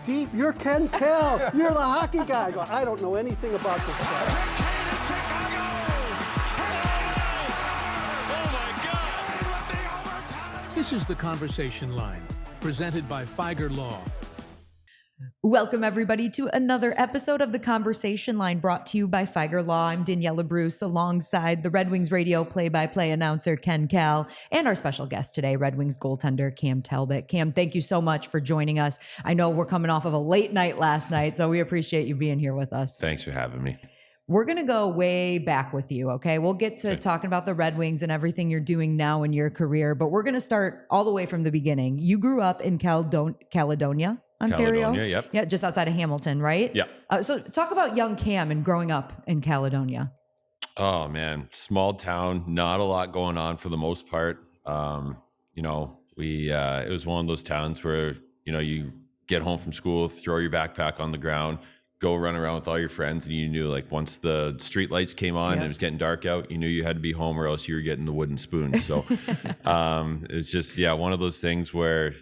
deep. You're Ken Kell. You're the hockey guy. I go, I don't know anything about this guy. This is The Conversation Line, presented by Fieger Law. Welcome, everybody, to another episode of The Conversation Line, brought to you by Fieger Law. I'm Daniella Bruce, alongside the Red Wings radio play-by-play announcer, Ken Kell, and our special guest today, Red Wings goaltender, Cam Talbot. Cam, thank you so much for joining us. I know we're coming off of a late night last night, so we appreciate you being here with us. Thanks for having me. We're going to go way back with you, okay? We'll get to talking about the Red Wings and everything you're doing now in your career, but we're going to start all the way from the beginning. You grew up in Caledonia, Ontario? Caledonia, yep. Yeah, just outside of Hamilton, right? Yeah. So talk about young Cam and growing up in Caledonia. Oh, man. Small town, not a lot going on for the most part. It was one of those towns where, you get home from school, throw your backpack on the ground, go run around with all your friends, and you knew, like, once the street lights came on and it was getting dark out, you knew you had to be home or else you were getting the wooden spoon. So it's just, one of those things where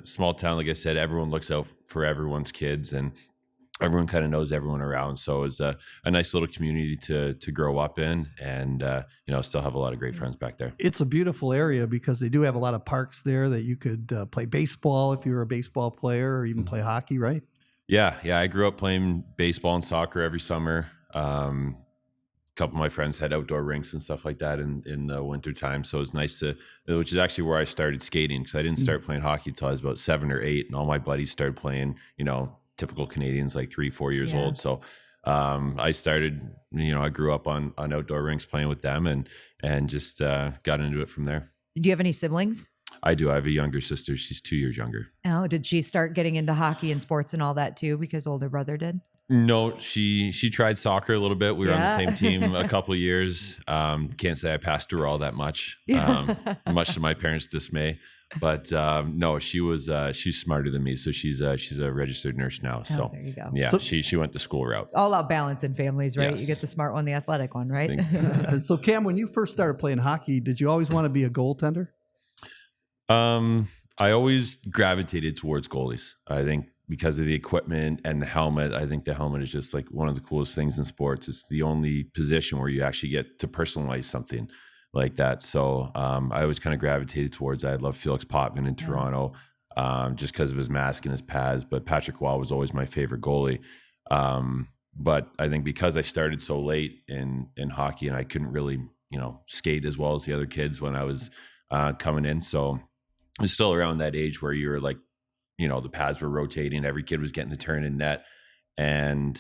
small town, like I said, everyone looks out for everyone's kids and everyone kind of knows everyone around. So it's a nice little community to grow up in, and still have a lot of great friends back there. It's a beautiful area because they do have a lot of parks there that you could play baseball if you were a baseball player, or even play hockey, right? Yeah. I grew up playing baseball and soccer every summer. A couple of my friends had outdoor rinks and stuff like that in the winter time. So it was nice which is actually where I started skating, because I didn't start playing hockey until I was about 7 or 8, and all my buddies started playing, typical Canadians, like 3-4 years old. So I started, I grew up on outdoor rinks playing with them, and just got into it from there. Do you have any siblings? I do. I have a younger sister. She's 2 years younger. Oh, did she start getting into hockey and sports and all that too, because older brother did? No, she tried soccer a little bit. We were on the same team a couple of years. Can't say I passed her all that much, much to my parents' dismay. But no, she's smarter than me. So she's a registered nurse now. So there you go. Yeah, so, she went the school route. It's all about balance in families, right? Yes. You get the smart one, the athletic one, right? So Cam, when you first started playing hockey, did you always want to be a goaltender? I always gravitated towards goalies. I think because of the equipment and the helmet. I think the helmet is just like one of the coolest things in sports. It's the only position where you actually get to personalize something like that. So I always kind of gravitated towards that. I love Felix Potvin in Toronto, just because of his mask and his pads. But Patrick Waugh was always my favorite goalie. But I think because I started so late in hockey, and I couldn't really, skate as well as the other kids when I was coming in. So it was still around that age where you were like, the pads were rotating. Every kid was getting the turn in net. And,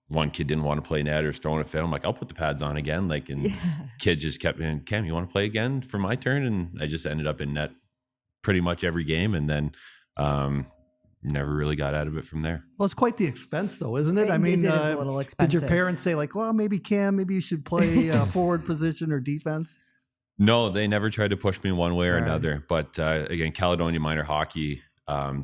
one kid didn't want to play net or was throwing a fit. I'm like, I'll put the pads on again. Kid just kept in, Cam, you want to play again for my turn? And I just ended up in net pretty much every game. And then never really got out of it from there. Well, it's quite the expense though, isn't it? It is a little expensive. Did your parents say like, well, maybe Cam, maybe you should play forward position or defense? No, they never tried to push me one way or another. But again, Caledonia Minor Hockey,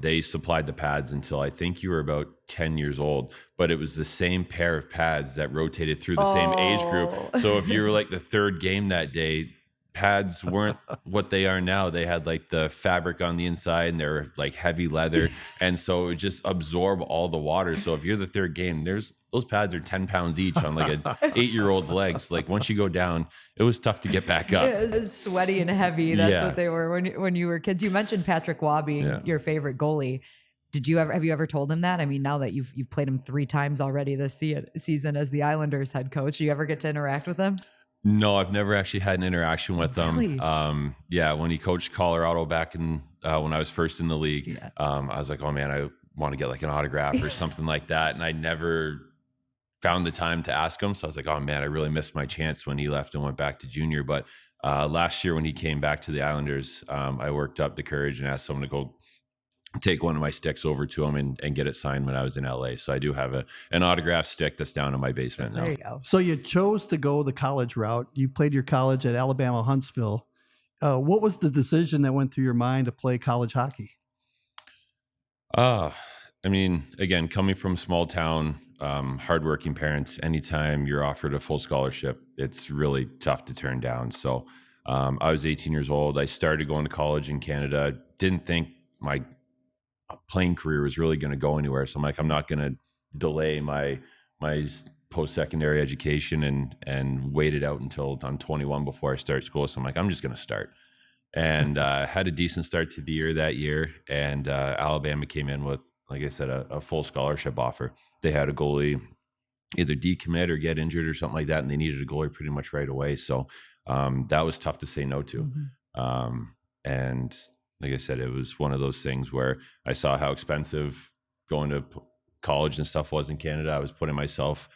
they supplied the pads until I think you were about 10 years old. But it was the same pair of pads that rotated through the same age group. So if you were like the third game that day, pads weren't what they are now. They had like the fabric on the inside and they're like heavy leather. And so it would just absorb all the water. So if you're the third game, those pads are 10 pounds each on like an 8-year-old's legs. Like once you go down, it was tough to get back up. It was sweaty and heavy. That's what they were when you were kids. You mentioned Patrick Waugh being your favorite goalie. Have you ever told him that? I mean, now that you've played him 3 times already this season as the Islanders head coach, do you ever get to interact with him? No, I've never actually had an interaction with Really? him. When he coached Colorado back in when I was first in the league, I was like, oh man, I want to get like an autograph or something like that. And I never found the time to ask him. So I was like, oh man, I really missed my chance when he left and went back to junior. But last year when he came back to the Islanders, I worked up the courage and asked someone to go take one of my sticks over to him and get it signed when I was in LA. So I do have an autograph stick that's down in my basement now. There you go. So you chose to go the college route. You played your college at Alabama, Huntsville. What was the decision that went through your mind to play college hockey? I mean, again, coming from small town, hardworking parents, anytime you're offered a full scholarship, it's really tough to turn down. So I was 18 years old. I started going to college in Canada. Didn't think my playing career was really going to go anywhere. So I'm like, I'm not going to delay my post-secondary education and wait it out until I'm 21 before I start school. So I'm like, I'm just going to start. And had a decent start to the year that year. And Alabama came in with, like I said, a full scholarship offer. They had a goalie either decommit or get injured or something like that, and they needed a goalie pretty much right away. So that was tough to say no to. And like I said, it was one of those things where I saw how expensive going to college and stuff was in Canada. I was putting myself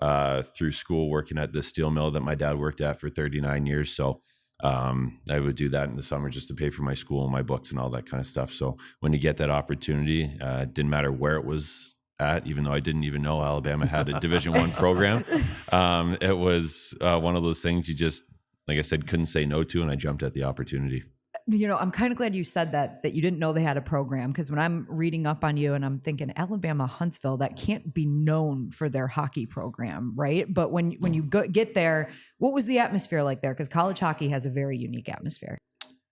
through school working at the steel mill that my dad worked at for 39 years. So I would do that in the summer just to pay for my school and my books and all that kind of stuff. So when you get that opportunity, it didn't matter where it was at, even though I didn't even know Alabama had a Division I program. It was one of those things you just, like I said, couldn't say no to, and I jumped at the opportunity. You know, I'm kind of glad you said that you didn't know they had a program, because when I'm reading up on you and I'm thinking Alabama Huntsville, that can't be known for their hockey program, right? But when you get there, what was the atmosphere like there? Because college hockey has a very unique atmosphere.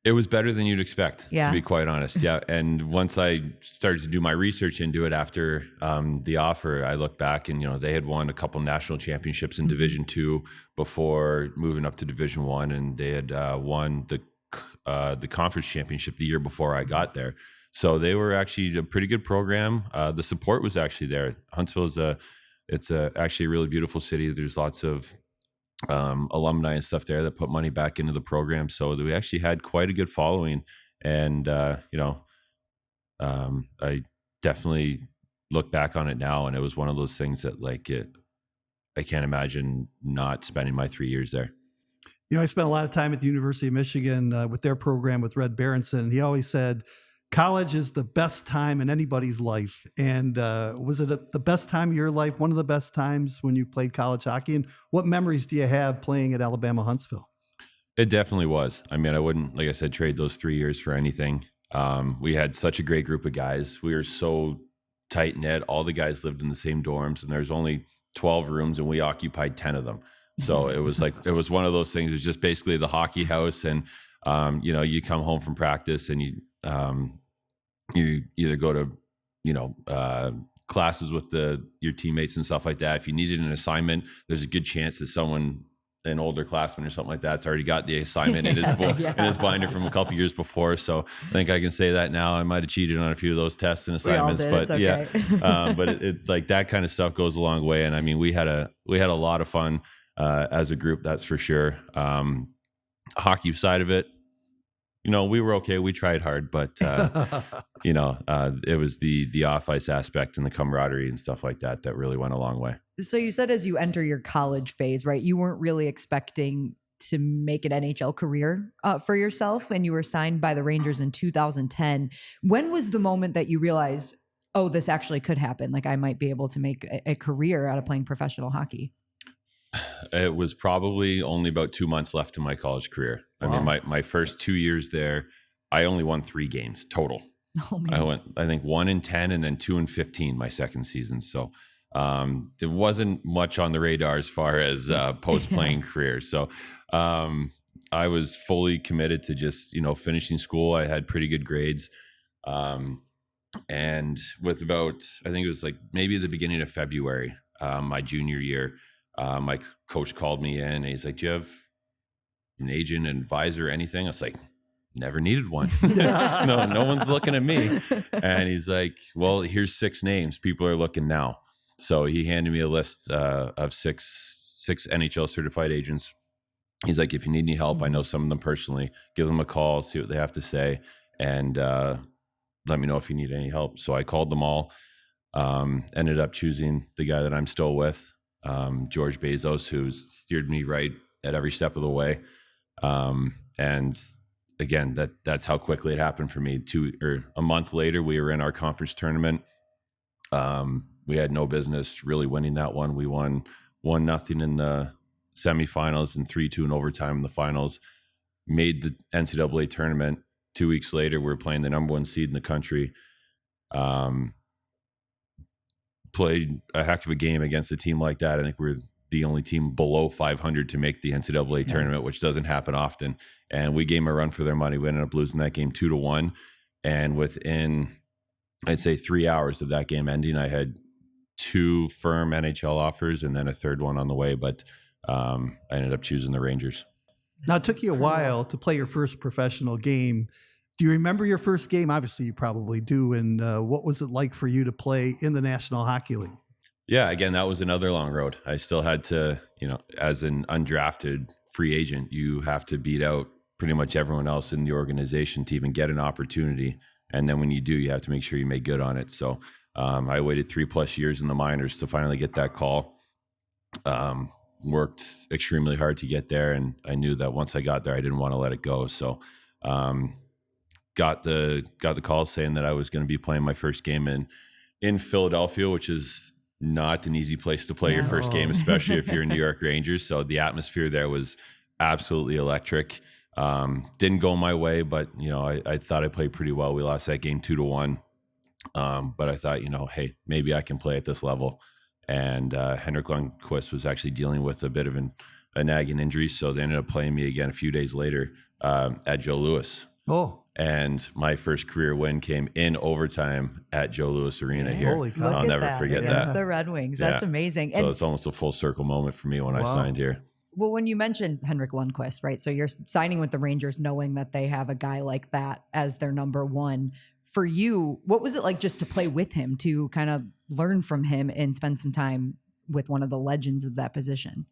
It was better than you'd expect, to be quite honest. Yeah. And once I started to do my research into it after the offer, I looked back and, they had won a couple national championships in Division II before moving up to Division I, and they had won the conference championship the year before I got there. So they were actually a pretty good program. The support was actually there. Huntsville is actually a really beautiful city. There's lots of alumni and stuff there that put money back into the program. So we actually had quite a good following. And, I definitely look back on it now, and it was one of those things that I can't imagine not spending my 3 years there. I spent a lot of time at the University of Michigan with their program with Red Berenson. He always said, college is the best time in anybody's life. And was it the best time of your life, one of the best times when you played college hockey? And what memories do you have playing at Alabama Huntsville? It definitely was. I mean, I wouldn't, like I said, trade those 3 years for anything. We had such a great group of guys. We were so tight-knit. All the guys lived in the same dorms, and there's only 12 rooms, and we occupied 10 of them. So it was one of those things. It was just basically the hockey house. And, you come home from practice and you either go to, classes with your teammates and stuff like that. If you needed an assignment, there's a good chance that an older classman or something like that's already got the assignment in his binder from a couple years before. So I think I can say that now. I might have cheated on a few of those tests and assignments, but okay. But it like that kind of stuff goes a long way. And I mean, we had a lot of fun as a group, that's for sure. Hockey side of it, we were okay. We tried hard, but it was the off ice aspect and the camaraderie and stuff like that really went a long way. So you said as you enter your college phase, right, you weren't really expecting to make an NHL career for yourself, and you were signed by the Rangers in 2010. When was the moment that you realized, oh, this actually could happen? Like I might be able to make a career out of playing professional hockey? It was probably only about 2 months left in my college career. Wow. I mean, my first 2 years there, I only won 3 games total. Oh, man. I went, I think 1-10 and then 2-15 my second season. So there wasn't much on the radar as far as post-playing career. So I was fully committed to just, finishing school. I had pretty good grades. And with about, I think it was like maybe the beginning of February, my junior year, my coach called me in and he's like, do you have an agent, an advisor, anything? I was like, never needed one. No one's looking at me. And he's like, well, here's 6 names. People are looking now. So he handed me a list of six NHL certified agents. He's like, if you need any help, I know some of them personally, give them a call, see what they have to say. And let me know if you need any help. So I called them all, ended up choosing the guy that I'm still with, George Bezos, who's steered me right at every step of the way. And again, that's how quickly it happened for me. A month later, we were in our conference tournament. We had no business really winning that one. We won 1-0 in the semifinals and 3-2 in overtime in the finals. Made the NCAA tournament. 2 weeks later, we were playing the number 1 seed in the country. Played a heck of a game against a team like that. I think we're the only team below 500 to make the NCAA tournament, which doesn't happen often. And we gave them a run for their money. We ended up losing that game 2-1. And within I'd say 3 hours of that game ending, I had 2 firm NHL offers and then a third one on the way, but I ended up choosing the Rangers. Now, it took you a while to play your first professional game. Do you remember your first game? Obviously, you probably do. And what was it like for you to play in the National Hockey League? Yeah, again, that was another long road. I still had to, as an undrafted free agent, you have to beat out pretty much everyone else in the organization to even get an opportunity. And then when you do, you have to make sure you make good on it. So I waited 3+ years in the minors to finally get that call. Worked extremely hard to get there, and I knew that once I got there, I didn't want to let it go. So got the call saying that I was going to be playing my first game in Philadelphia, which is not an easy place to play your first game, especially if you're New York Rangers. So the atmosphere there was absolutely electric. Didn't go my way, but I thought I played pretty well. We lost that game 2-1. But I thought, hey, maybe I can play at this level. And Henrik Lundqvist was actually dealing with a bit of a nagging injury, so they ended up playing me again a few days later at Joe Louis. Oh. And my first career win came in overtime at Joe Louis Arena here. Holy cow. I'll never forget that. That's the Red Wings. That's amazing. So it's almost a full circle moment for me when I signed here. Well, when you mentioned Henrik Lundqvist, right? So you're signing with the Rangers knowing that they have a guy like that as their number one. For you, what was it like just to play with him, to kind of learn from him and spend some time with one of the legends of that position?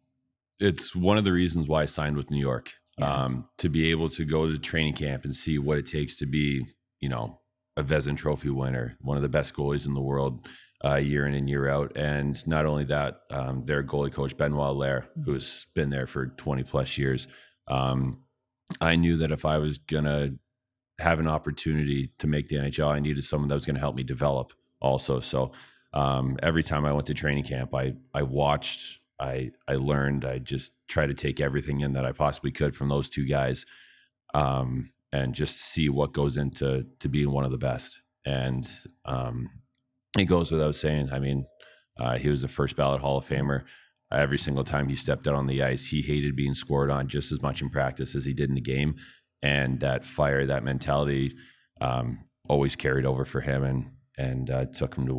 It's one of the reasons why I signed with New York. To be able to go to training camp and see what it takes to be, a Vezina Trophy winner, one of the best goalies in the world, year in and year out. And not only that, their goalie coach, Benoit Allaire, who's been there for 20+ years. I knew that if I was going to have an opportunity to make the NHL, I needed someone that was going to help me develop also. So every time I went to training camp, I watched, I learned, I just tried to take everything in that I possibly could from those two guys, and just see what goes into being one of the best. And it goes without saying, I mean, he was the first ballot Hall of Famer. Every single time he stepped out on the ice, he hated being scored on just as much in practice as he did in the game. And that fire, that mentality, always carried over for him, and took him to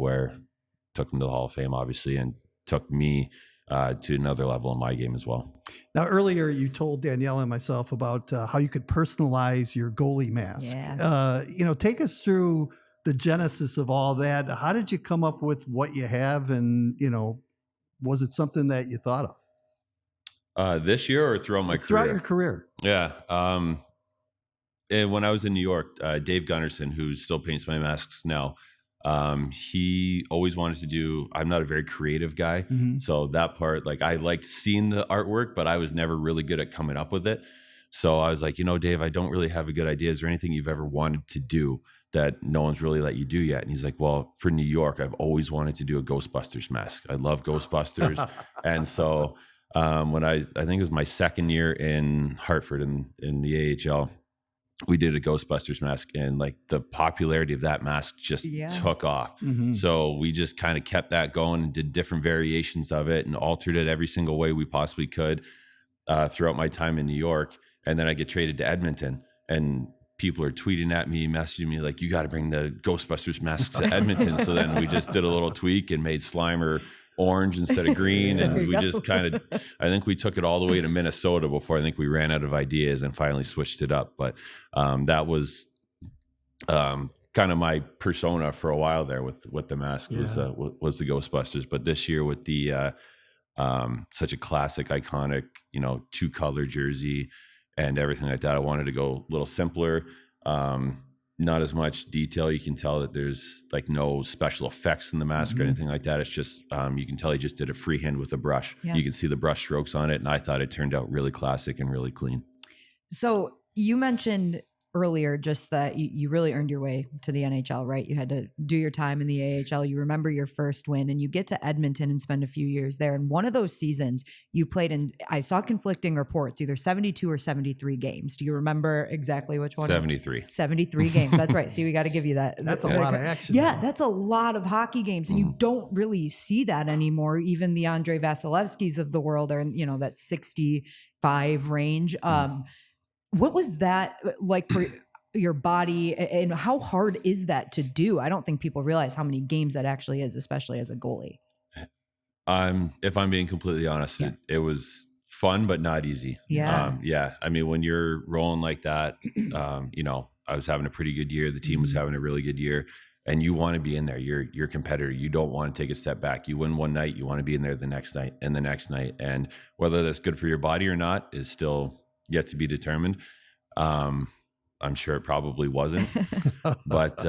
the Hall of Fame, obviously, and took me to another level in my game as well. Now, earlier you told Daniella and myself about how you could personalize your goalie mask. Yeah. Take us through the genesis of all that. How did you come up with what you have, and was it something that you thought of? This year or throughout my career? Throughout your career. Yeah. And when I was in New York, Dave Gunnarsson, who still paints my masks now, he always wanted to do, I'm not a very creative guy. Mm-hmm. So that part, like, I liked seeing the artwork, but I was never really good at coming up with it. So I was like, Dave, I don't really have a good idea. Is there anything you've ever wanted to do that no one's really let you do yet? And he's like, well, for New York, I've always wanted to do a Ghostbusters mask. I love Ghostbusters. And so when I think it was my second year in Hartford in the AHL, we did a Ghostbusters mask, and like the popularity of that mask just took off. Mm-hmm. So we just kind of kept that going and did different variations of it and altered it every single way we possibly could throughout my time in New York. And then I get traded to Edmonton, and people are tweeting at me, messaging me like, you got to bring the Ghostbusters masks to Edmonton. So then we just did a little tweak and made Slimer orange instead of green. And we just kind of, I think we took it all the way to Minnesota before I think we ran out of ideas and finally switched it up. But that was kind of my persona for a while there with the mask was the Ghostbusters. But this year with the such a classic, iconic, 2-color jersey and everything like that, I wanted to go a little simpler. Not as much detail. You can tell that there's like no special effects in the mask or anything like that. It's just, you can tell he just did a freehand with a brush. Yeah. You can see the brush strokes on it. And I thought it turned out really classic and really clean. So you mentioned earlier just that you really earned your way to the NHL, right? You had to do your time in the AHL. You remember your first win, and you get to Edmonton and spend a few years there. And one of those seasons you played in, I saw conflicting reports, either 72 or 73 games. Do you remember exactly which one? 73. 73 games. That's right. See, we got to give you that. That's a lot of action. Yeah, now. that's a lot of hockey games. And you don't really see that anymore. Even the Andrei Vasilevskis of the world are in, that 65 range. What was that like for your body, and how hard is that to do? I don't think people realize how many games that actually is, especially as a goalie. If I'm being completely honest, it was fun, but not easy. Yeah. I mean, when you're rolling like that, I was having a pretty good year. The team was having a really good year, and you want to be in there. You're a competitor. You don't want to take a step back. You win one night, you want to be in there the next night and the next night. And whether that's good for your body or not is still yet to be determined. I'm sure it probably wasn't, but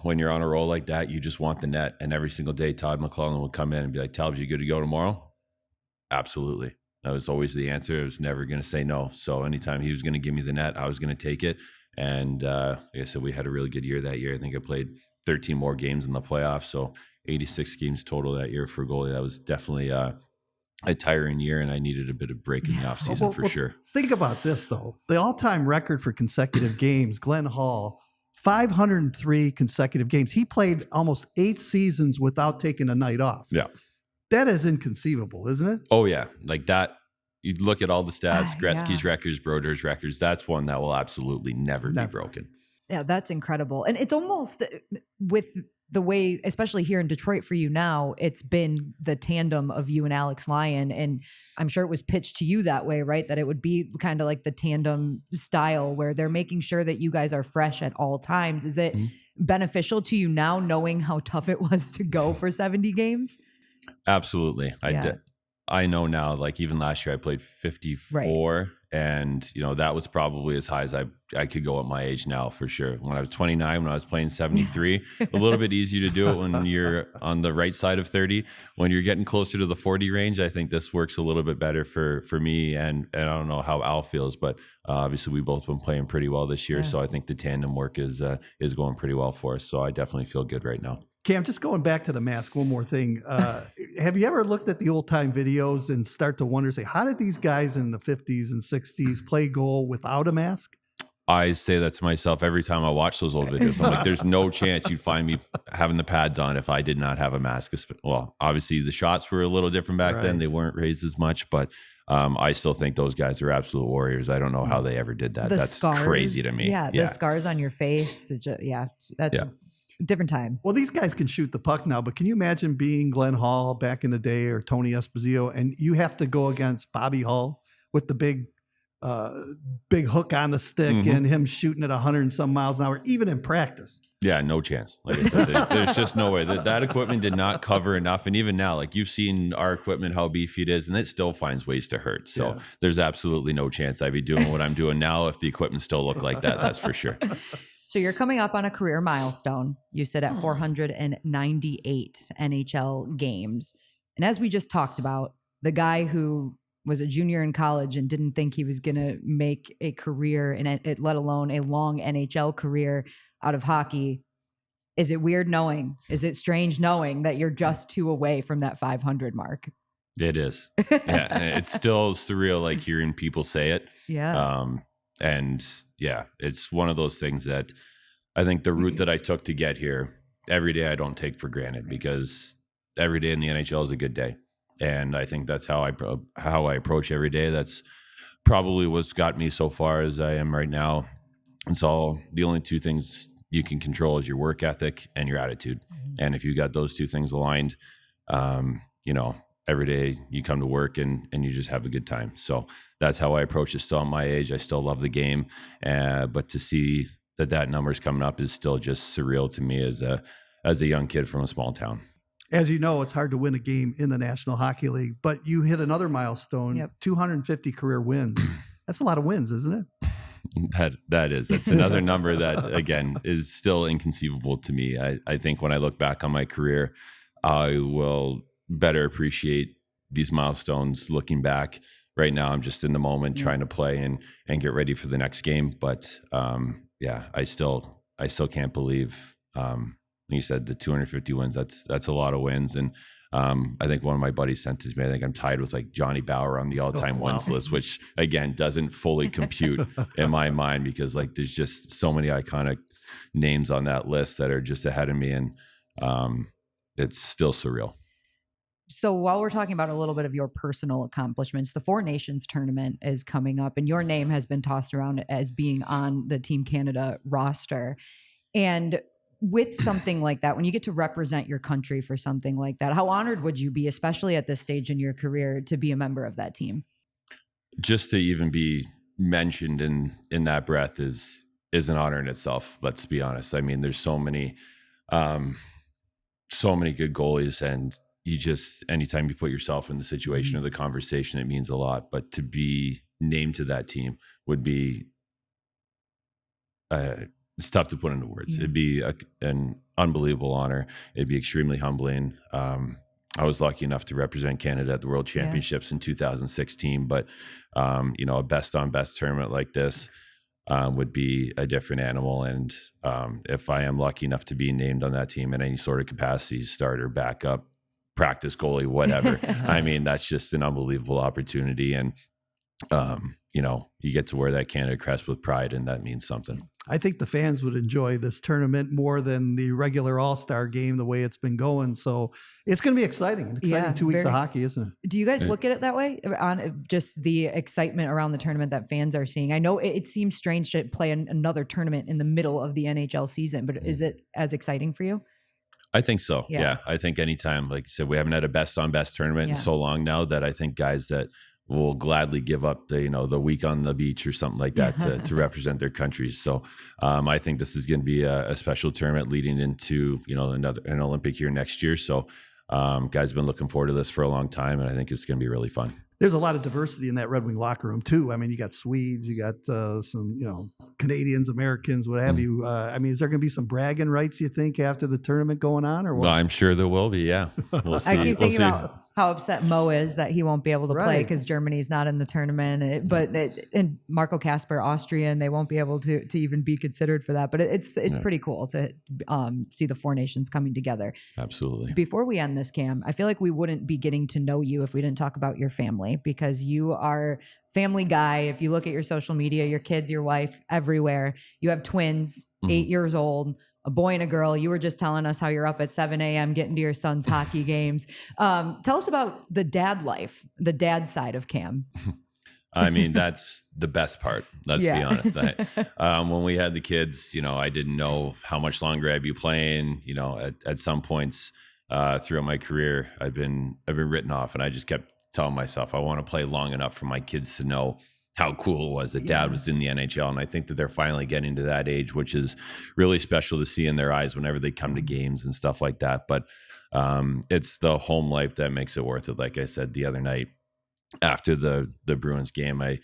when you're on a roll like that, you just want the net. And every single day, Todd McClellan would come in and be like, "Talbot, you good to go tomorrow?" Absolutely. That was always the answer. I was never going to say no. So anytime he was going to give me the net, I was going to take it. And like I said, we had a really good year that year. I think I played 13 more games in the playoffs. So 86 games total that year for goalie. That was definitely a tiring year, and I needed a bit of break in the offseason for sure. Think about this, though. The all-time record for consecutive games, Glenn Hall, 503 consecutive games. He played almost 8 seasons without taking a night off. Yeah. That is inconceivable, isn't it? Oh, yeah. Like that. You look at all the stats, Gretzky's records, Broder's records. That's one that will absolutely never be broken. Yeah, that's incredible. And it's almost with the way, especially here in Detroit for you now, it's been the tandem of you and Alex Lyon. And I'm sure it was pitched to you that way, right? That it would be kind of like the tandem style where they're making sure that you guys are fresh at all times. Is it beneficial to you now knowing how tough it was to go for 70 games? Absolutely. I know now, like even last year I played 54 and that was probably as high as I could go at my age now for sure. When I was 29, when I was playing 73, a little bit easier to do it when you're on the right side of 30. When you're getting closer to the 40 range, I think this works a little bit better for me. And I don't know how Al feels, but obviously we both been playing pretty well this year. So I think the tandem work is going pretty well for us. So I definitely feel good right now. Cam, just going back to the mask, one more thing. Have you ever looked at the old time videos and start to wonder, say, how did these guys in the 50s and 60s play goal without a mask? I say that to myself every time I watch those old videos. I'm like, there's no chance you'd find me having the pads on if I did not have a mask. Well, obviously the shots were a little different back then. They weren't raised as much, but I still think those guys are absolute warriors. I don't know how they ever did that. That's scars, crazy to me. Yeah, the scars on your face. That's different time. Well, these guys can shoot the puck now, but can you imagine being Glenn Hall back in the day or Tony Esposito, and you have to go against Bobby Hull with the big hook on the stick and him shooting at 100 and some miles an hour, even in practice? Yeah, no chance. Like I said, there's just no way. That equipment did not cover enough. And even now, like you've seen our equipment, how beefy it is, and it still finds ways to hurt. So there's absolutely no chance I'd be doing what I'm doing now if the equipment still looked like that. That's for sure. So you're coming up on a career milestone. You sit at 498 NHL games. And as we just talked about, the guy who was a junior in college and didn't think he was going to make a career in it, let alone a long NHL career out of hockey. Is it weird knowing? Is it strange knowing that you're just 2 away from that 500 mark? It is. Yeah, it's still surreal, like hearing people say it. Yeah. And yeah, it's one of those things that I think the route that I took to get here, every day I don't take for granted, because every day in the NHL is a good day. And I think that's how I approach every day. That's probably what's got me so far as I am right now. And so the only 2 things you can control is your work ethic and your attitude. And if you got those 2 things aligned, every day you come to work and you just have a good time. So that's how I approach it still at my age. I still love the game. But to see that number's coming up is still just surreal to me as a young kid from a small town. As you know, it's hard to win a game in the National Hockey League, but you hit another milestone, 250 career wins. That's a lot of wins, isn't it? That's another number that, again, is still inconceivable to me. I think when I look back on my career, I will better appreciate these milestones looking back. Right now, I'm just in the moment trying to play and get ready for the next game. But I still can't believe, like you said, the 250 wins. That's a lot of wins. And I think one of my buddies sent it to me. I think I'm tied with like Johnny Bower on the all-time wins list, which again doesn't fully compute in my mind, because like there's just so many iconic names on that list that are just ahead of me, and it's still surreal. So while we're talking about a little bit of your personal accomplishments, the Four Nations tournament is coming up, and your name has been tossed around as being on the Team Canada roster. And with something like that, when you get to represent your country for something like that, how honored would you be, especially at this stage in your career, to be a member of that team? Just to even be mentioned in that breath is an honor in itself. Let's be honest. I mean, there's so many good goalies, and you just, anytime you put yourself in the situation or the conversation, it means a lot. But to be named to that team would be, it's tough to put into words. It'd be an unbelievable honor. It'd be extremely humbling. I was lucky enough to represent Canada at the World Championships in 2016, but a best on best tournament like this would be a different animal. And if I am lucky enough to be named on that team in any sort of capacity, starter, backup, practice goalie, whatever, I mean, that's just an unbelievable opportunity. And you get to wear that Canada crest with pride, and that means something. I think the fans would enjoy this tournament more than the regular All-Star game, the way it's been going. So it's going to be exciting. An exciting 2 weeks of hockey, isn't it? Do you guys look at it that way, on just the excitement around the tournament that fans are seeing? I know it seems strange to play another tournament in the middle of the NHL season, but is it as exciting for you? I think so. Yeah. I think anytime, like you said, we haven't had a best on best tournament in so long now that I think guys that will gladly give up the week on the beach or something like that to represent their countries. So I think this is going to be a special tournament leading into, an Olympic year next year. So guys have been looking forward to this for a long time, and I think it's going to be really fun. There's a lot of diversity in that Red Wing locker room too. I mean, you got Swedes, you got some, Canadians, Americans, what have you. Is there going to be some bragging rights, you think, after the tournament going on, or what? Well, I'm sure there will be. Yeah, we'll see. I keep thinking about how upset Mo is that he won't be able to play because Germany's not in the tournament. And Marco Kasper, Austrian, they won't be able to even be considered for that. But it's pretty cool to see the Four Nations coming together. Absolutely. Before we end this, Cam, I feel like we wouldn't be getting to know you if we didn't talk about your family, because you are family guy. If you look at your social media, your kids, your wife, everywhere, you have twins, 8 years old, a boy and a girl. You were just telling us how you're up at 7 a.m. getting to your son's hockey games. Tell us about the dad life, the dad side of Cam. I mean, that's the best part. Let's be honest. When we had the kids, I didn't know how much longer I'd be playing. At some points throughout my career, I've been written off, and I just kept telling myself I want to play long enough for my kids to know how cool it was that dad was in the NHL. And I think that they're finally getting to that age, which is really special to see in their eyes whenever they come to games and stuff like that. But it's the home life that makes it worth it. Like I said the other night after the Bruins game, I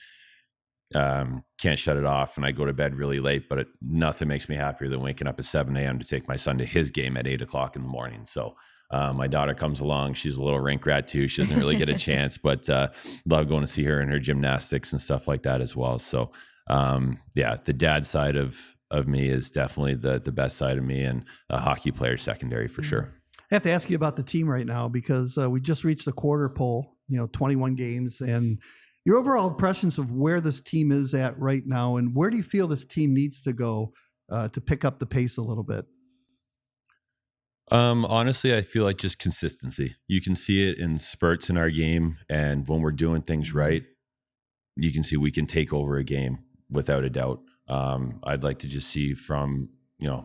can't shut it off, and I go to bed really late, but nothing makes me happier than waking up at 7 a.m. to take my son to his game at 8 o'clock in the morning. So my daughter comes along. She's a little rink rat too. She doesn't really get a chance, but love going to see her in her gymnastics and stuff like that as well. So the dad side of me is definitely the best side of me, and a hockey player secondary for sure. I have to ask you about the team right now, because we just reached the quarter pole, 21 games, and your overall impressions of where this team is at right now, and where do you feel this team needs to go to pick up the pace a little bit? Honestly, I feel like just consistency. You can see it in spurts in our game, and when we're doing things right, you can see we can take over a game without a doubt. I'd like to just see from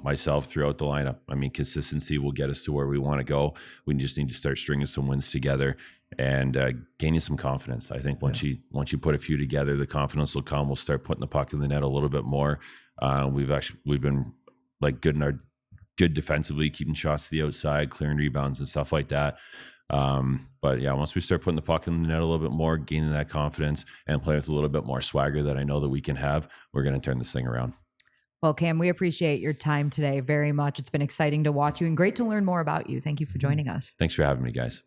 myself throughout the lineup. I mean, consistency will get us to where we want to go. We just need to start stringing some wins together and gaining some confidence. I think once you put a few together, the confidence will come. We'll start putting the puck in the net a little bit more. We've been good defensively, keeping shots to the outside, clearing rebounds and stuff like that. But once we start putting the puck in the net a little bit more, gaining that confidence, and playing with a little bit more swagger that I know that we can have, we're going to turn this thing around. Well, Cam, we appreciate your time today very much. It's been exciting to watch you and great to learn more about you. Thank you for joining us. Thanks for having me, guys.